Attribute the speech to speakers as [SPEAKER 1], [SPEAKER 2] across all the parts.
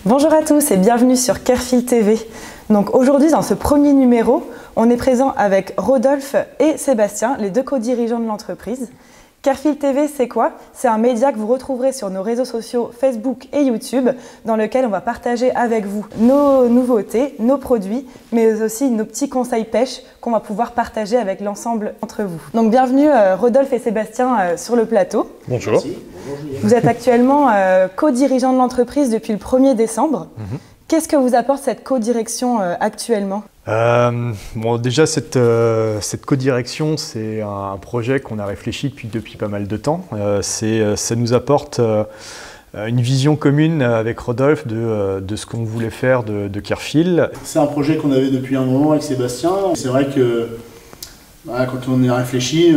[SPEAKER 1] Bonjour à tous et bienvenue sur Carefil TV. Donc aujourd'hui, dans ce premier numéro, on est présent avec Rodolphe et Sébastien, les deux co-dirigeants de l'entreprise. Carefil TV, c'est quoi? C'est un média que vous retrouverez sur nos réseaux sociaux Facebook et YouTube, dans lequel on va partager avec vous nos nouveautés, nos produits, mais aussi nos petits conseils pêche qu'on va pouvoir partager avec l'ensemble d'entre vous. Donc bienvenue Rodolphe et Sébastien sur le plateau.
[SPEAKER 2] Bonjour.
[SPEAKER 3] Merci.
[SPEAKER 1] Vous êtes actuellement co-dirigeants de l'entreprise depuis le 1er décembre. Qu'est-ce que vous apporte cette co-direction actuellement?
[SPEAKER 2] Déjà, cette co-direction, c'est un projet qu'on a réfléchi depuis pas mal de temps. Ça nous apporte une vision commune avec Rodolphe de ce qu'on voulait faire de Carefil.
[SPEAKER 3] C'est un projet qu'on avait depuis un moment avec Sébastien. C'est vrai que quand on y a réfléchi,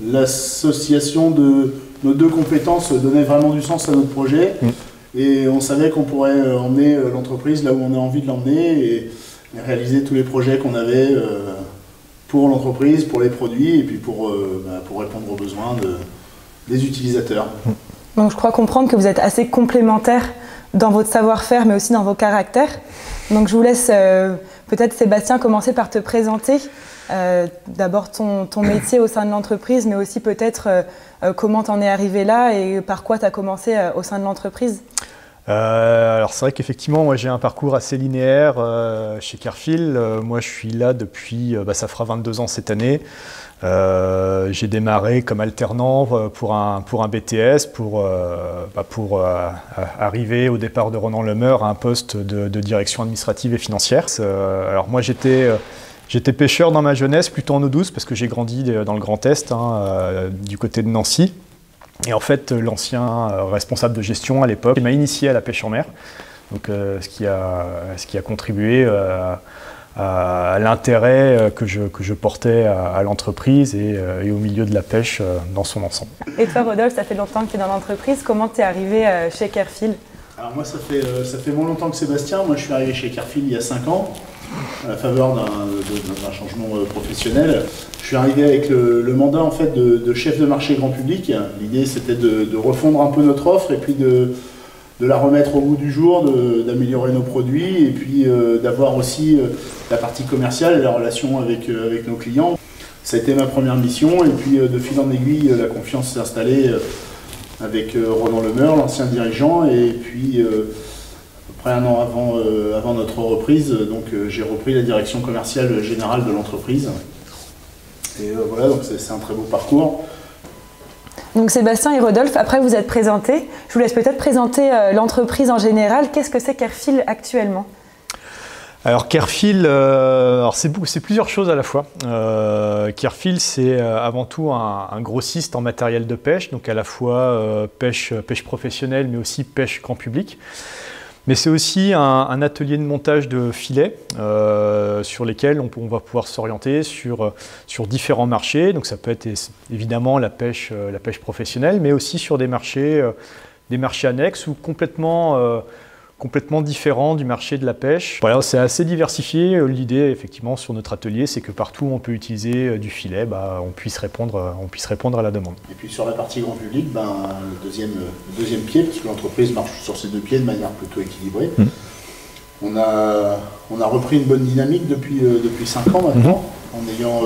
[SPEAKER 3] l'association de nos deux compétences donnait vraiment du sens à notre projet. Et on savait qu'on pourrait emmener l'entreprise là où on a envie de l'emmener et réaliser tous les projets qu'on avait pour l'entreprise, pour les produits et puis pour répondre aux besoins des utilisateurs.
[SPEAKER 1] Donc je crois comprendre que vous êtes assez complémentaires dans votre savoir-faire mais aussi dans vos caractères. Donc je vous laisse peut-être Sébastien commencer par te présenter. D'abord ton métier au sein de l'entreprise mais aussi peut-être comment tu en es arrivé là et par quoi tu as commencé au sein de l'entreprise.
[SPEAKER 2] Alors c'est vrai qu'effectivement, moi j'ai un parcours assez linéaire chez Carefil. Moi je suis là depuis, ça fera 22 ans cette année. J'ai démarré comme alternant pour un BTS pour arriver au départ de Ronan Le Meur à un poste de direction administrative et financière. Alors moi j'étais pêcheur dans ma jeunesse, plutôt en eau douce parce que j'ai grandi dans le Grand Est, du côté de Nancy. Et en fait, l'ancien responsable de gestion à l'époque m'a initié à la pêche en mer, donc, ce qui a contribué à l'intérêt que je portais à l'entreprise et au milieu de la pêche dans son ensemble.
[SPEAKER 1] Et toi Rodolphe, ça fait longtemps que tu es dans l'entreprise, comment tu es arrivé chez Carefil?
[SPEAKER 3] Alors moi ça fait moins longtemps que Sébastien, moi je suis arrivé chez Carefil il y a 5 ans, à la faveur d'un changement professionnel. Je suis arrivé avec le mandat en fait de chef de marché grand public. L'idée c'était de refondre un peu notre offre et puis de la remettre au goût du jour, d'améliorer nos produits et puis d'avoir aussi la partie commerciale et la relation avec nos clients. Ça a été ma première mission et puis de fil en aiguille la confiance s'est installée avec Ronan Le Meur, l'ancien dirigeant, et puis à peu près un an avant notre reprise, j'ai repris la direction commerciale générale de l'entreprise. Et voilà, donc c'est un très beau parcours.
[SPEAKER 1] Donc Sébastien et Rodolphe, après vous êtes présentés, je vous laisse peut-être présenter l'entreprise en général. Qu'est-ce que c'est Carefil actuellement?
[SPEAKER 2] Alors Carefil, c'est plusieurs choses à la fois. Carefil, c'est avant tout un grossiste en matériel de pêche, donc à la fois pêche professionnelle, mais aussi pêche grand public. Mais c'est aussi un atelier de montage de filets sur lesquels on va pouvoir s'orienter sur différents marchés. Donc ça peut être évidemment la pêche professionnelle, mais aussi sur des marchés annexes ou complètement différent du marché de la pêche. Voilà, c'est assez diversifié. L'idée, effectivement, sur notre atelier, c'est que partout où on peut utiliser du filet, on puisse répondre à la demande.
[SPEAKER 3] Et puis sur la partie grand public, le deuxième pied, parce que l'entreprise marche sur ses deux pieds de manière plutôt équilibrée. On a repris une bonne dynamique depuis 5 ans maintenant, en ayant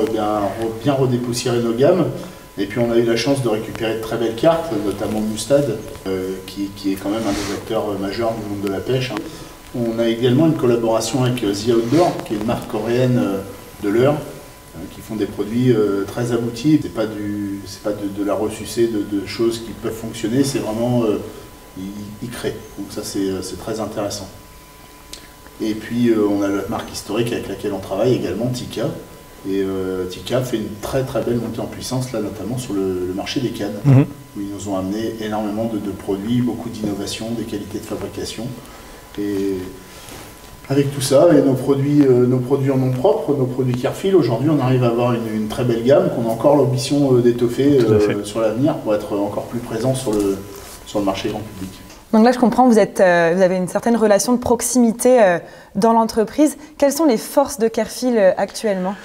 [SPEAKER 3] bien redépoussiéré nos gammes. Et puis on a eu la chance de récupérer de très belles cartes, notamment Mustad, qui est quand même un des acteurs majeurs du monde de la pêche. On a également une collaboration avec The Outdoor, qui est une marque coréenne de leurre, qui font des produits très aboutis. C'est pas de la ressucée de choses qui peuvent fonctionner, c'est vraiment ils créent. Donc ça c'est très intéressant. Et puis on a la marque historique avec laquelle on travaille également, Tika. Et Tika fait une très très belle montée en puissance, là notamment sur le marché des cannes, où ils nous ont amené énormément de produits, beaucoup d'innovations, des qualités de fabrication. Et avec tout ça, et nos produits en nom propre, nos produits Carefil, aujourd'hui on arrive à avoir une très belle gamme qu'on a encore l'ambition d'étoffer sur l'avenir pour être encore plus présent sur le marché grand public.
[SPEAKER 1] Donc là, je comprends, vous avez une certaine relation de proximité dans l'entreprise. Quelles sont les forces de Carefil actuellement?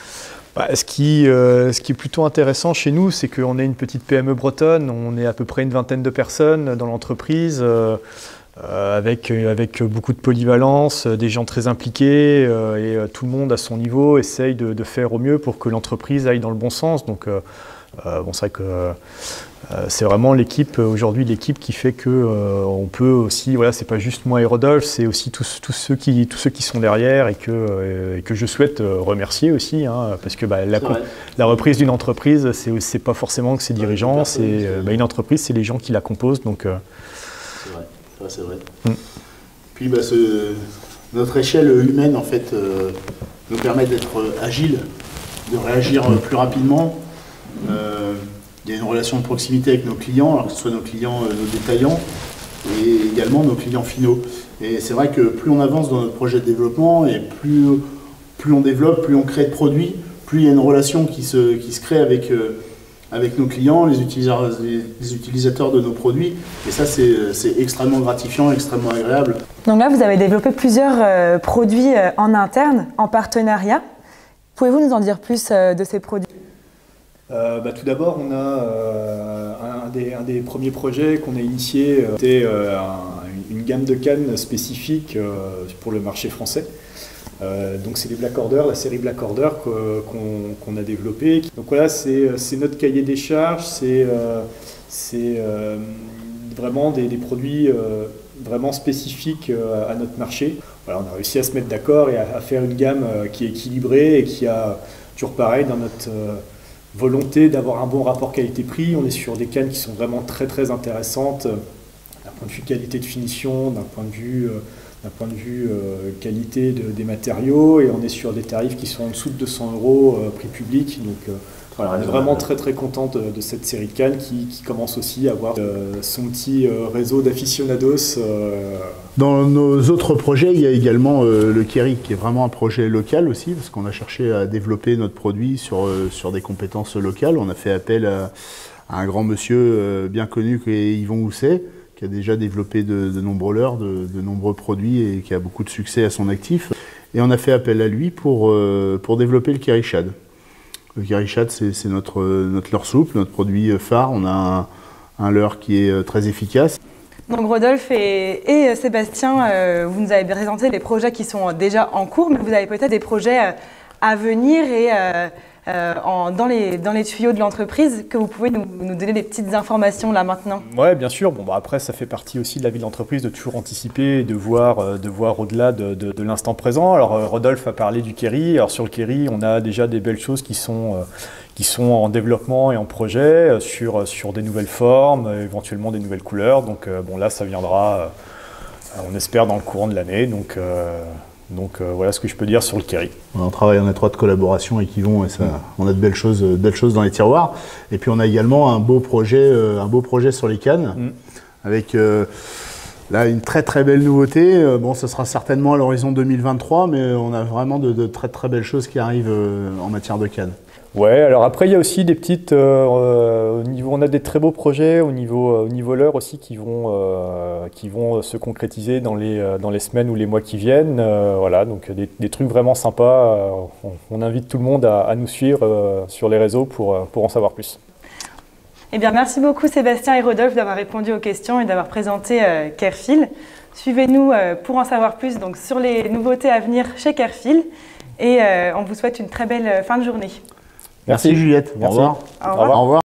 [SPEAKER 2] Ce qui est plutôt intéressant chez nous, c'est qu'on est une petite PME bretonne, on est à peu près une vingtaine de personnes dans l'entreprise. avec beaucoup de polyvalence, des gens très impliqués et tout le monde à son niveau essaye de faire au mieux pour que l'entreprise aille dans le bon sens. Donc bon, c'est vrai que c'est vraiment l'équipe aujourd'hui, l'équipe qui fait que on peut aussi, voilà, c'est pas juste moi et Rodolphe, c'est aussi tous ceux qui sont derrière et que je souhaite remercier aussi, hein, parce que la reprise d'une entreprise, c'est pas forcément que ses dirigeants, c'est une entreprise, c'est les gens qui la composent, donc.
[SPEAKER 3] C'est vrai, ça c'est vrai. Puis notre échelle humaine en fait nous permet d'être agile, de réagir plus rapidement. Il y a une relation de proximité avec nos clients, alors que ce soit nos clients, nos détaillants, et également nos clients finaux. Et c'est vrai que plus on avance dans notre projet de développement, et plus on développe, plus on crée de produits, plus il y a une relation qui se crée avec nos clients, les utilisateurs de nos produits. Et ça, c'est extrêmement gratifiant, extrêmement agréable.
[SPEAKER 1] Donc là, vous avez développé plusieurs produits en interne, en partenariat. Pouvez-vous nous en dire plus de ces produits ?
[SPEAKER 2] Tout d'abord, on a un des premiers projets qu'on a initié, c'était une gamme de cannes spécifique pour le marché français. Donc c'est les Black Order, la série Black Order qu'on a développée. Donc voilà, c'est notre cahier des charges, c'est vraiment des produits vraiment spécifiques à notre marché. Voilà, on a réussi à se mettre d'accord et à faire une gamme qui est équilibrée et qui a toujours pareil dans notre volonté d'avoir un bon rapport qualité-prix. On est sur des cannes qui sont vraiment très très intéressantes d'un point de vue qualité de finition, d'un point de vue qualité des matériaux, et on est sur des tarifs qui sont en dessous de 200 € prix public. Donc voilà, on est vraiment très très content de cette série de cannes qui commence aussi à avoir son petit réseau d'aficionados.
[SPEAKER 3] Dans nos autres projets, il y a également le Keri, qui est vraiment un projet local aussi, parce qu'on a cherché à développer notre produit sur des compétences locales. On a fait appel à un grand monsieur bien connu qui est Yvon Housset, qui a déjà développé de nombreux leurres, de nombreux produits et qui a beaucoup de succès à son actif. Et on a fait appel à lui pour développer le Keri Shad. Le Keri Shad, c'est notre leurre souple, notre produit phare. On a un leurre qui est très efficace.
[SPEAKER 1] Donc Rodolphe et Sébastien, vous nous avez présenté les projets qui sont déjà en cours, mais vous avez peut-être des projets à venir et dans les tuyaux de l'entreprise, que vous pouvez nous donner des petites informations là maintenant.
[SPEAKER 2] Oui, bien sûr. Bon, après, ça fait partie aussi de la vie de l'entreprise de toujours anticiper et de voir au-delà de l'instant présent. Alors Rodolphe a parlé du Keri. Alors sur le Keri, on a déjà des belles choses qui sont en développement et en projet sur des nouvelles formes, éventuellement des nouvelles couleurs. Donc bon, là, ça viendra, on espère, dans le courant de l'année. Donc voilà ce que je peux dire sur le Keri.
[SPEAKER 3] On travaille en étroite collaboration avec Yvon et ça, on a de belles choses dans les tiroirs. Et puis on a également un beau projet sur les cannes avec là une très très belle nouveauté. Bon, ce sera certainement à l'horizon 2023, mais on a vraiment de très très belles choses qui arrivent en matière de cannes.
[SPEAKER 2] Ouais, alors après il y a aussi des petites, on a des très beaux projets au niveau leurre aussi qui vont se concrétiser dans les semaines ou les mois qui viennent. Voilà, donc des trucs vraiment sympas. On invite tout le monde à nous suivre sur les réseaux pour en savoir plus.
[SPEAKER 1] Eh bien, merci beaucoup Sébastien et Rodolphe d'avoir répondu aux questions et d'avoir présenté Kerefill. Suivez-nous pour en savoir plus donc, sur les nouveautés à venir chez Kerefill et on vous souhaite une très belle fin de journée.
[SPEAKER 3] Merci Juliette.
[SPEAKER 2] Merci.
[SPEAKER 3] Au revoir.
[SPEAKER 1] Au revoir.
[SPEAKER 3] Au revoir.